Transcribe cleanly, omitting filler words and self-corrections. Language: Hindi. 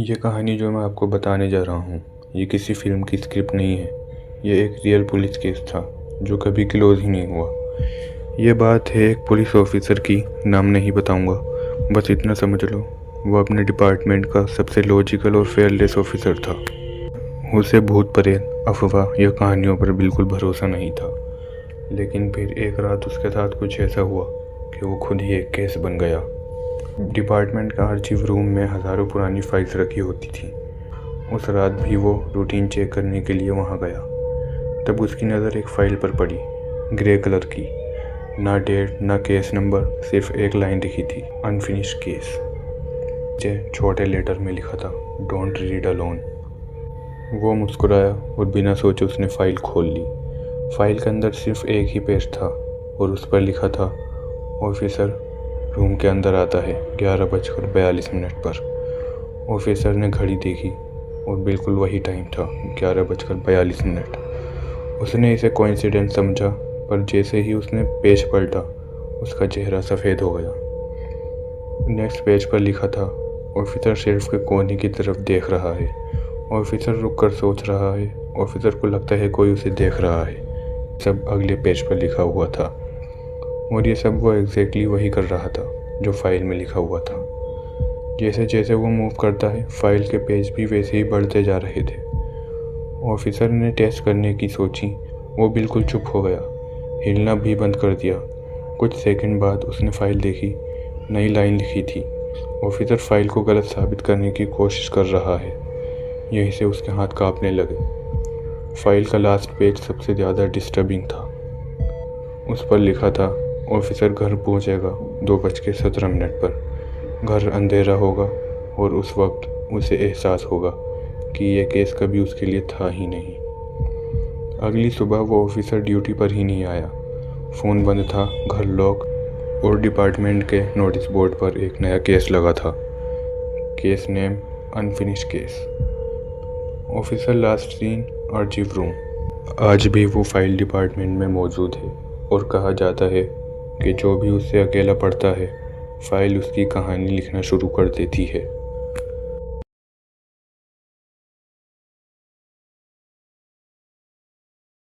ये कहानी जो मैं आपको बताने जा रहा हूँ, ये किसी फिल्म की स्क्रिप्ट नहीं है। ये एक रियल पुलिस केस था जो कभी क्लोज ही नहीं हुआ। ये बात है एक पुलिस ऑफिसर की, नाम नहीं बताऊंगा, बस इतना समझ लो वो अपने डिपार्टमेंट का सबसे लॉजिकल और फेयरलेस ऑफिसर था। उसे भूत प्रेत, अफवाह या कहानियों पर बिल्कुल भरोसा नहीं था। लेकिन फिर एक रात उसके साथ कुछ ऐसा हुआ कि वो खुद ही एक केस बन गया। डिपार्टमेंट का आर्चिव रूम में हज़ारों पुरानी फाइल्स रखी होती थी। उस रात भी वो रूटीन चेक करने के लिए वहाँ गया। तब उसकी नज़र एक फ़ाइल पर पड़ी, ग्रे कलर की। ना डेट ना केस नंबर, सिर्फ एक लाइन लिखी थी, अनफिनिश्ड केस। छोटे लेटर में लिखा था, डोंट रीड अलोन। वो मुस्कुराया और बिना सोचे उसने फ़ाइल खोल ली। फाइल के अंदर सिर्फ एक ही पेज था और उस पर लिखा था, ऑफिसर रूम के अंदर आता है 11:42 पर। ऑफिसर ने घड़ी देखी और बिल्कुल वही टाइम था, 11:42। उसने इसे कोइंसिडेंस समझा, पर जैसे ही उसने पेज पलटा उसका चेहरा सफ़ेद हो गया। नेक्स्ट पेज पर लिखा था, ऑफिसर शेल्फ के कोने की तरफ देख रहा है। ऑफिसर रुककर सोच रहा है। ऑफिसर को लगता है कोई उसे देख रहा है। सब अगले पेज पर लिखा हुआ था और ये सब वो एग्जैक्टली वही कर रहा था जो फाइल में लिखा हुआ था। जैसे जैसे वो मूव करता है, फाइल के पेज भी वैसे ही बढ़ते जा रहे थे। ऑफिसर ने टेस्ट करने की सोची, वो बिल्कुल चुप हो गया, हिलना भी बंद कर दिया। कुछ सेकंड बाद उसने फाइल देखी, नई लाइन लिखी थी, ऑफिसर फाइल को गलत साबित करने की कोशिश कर रहा है। यहीं से उसके हाथ कांपने लगे। फाइल का लास्ट पेज सबसे ज़्यादा डिस्टर्बिंग था। उस पर लिखा था, ऑफिसर घर पहुंचेगा 2:17 पर। घर अंधेरा होगा और उस वक्त उसे एहसास होगा कि यह केस कभी उसके लिए था ही नहीं। अगली सुबह वो ऑफिसर ड्यूटी पर ही नहीं आया। फ़ोन बंद था, घर लॉक, और डिपार्टमेंट के नोटिस बोर्ड पर एक नया केस लगा था। Case name unfinished case. Officer last seen archive room. आज भी वो फाइल डिपार्टमेंट में मौजूद है और कहा जाता है कि जो भी उससे अकेला पढ़ता है, फाइल उसकी कहानी लिखना शुरू कर देती है।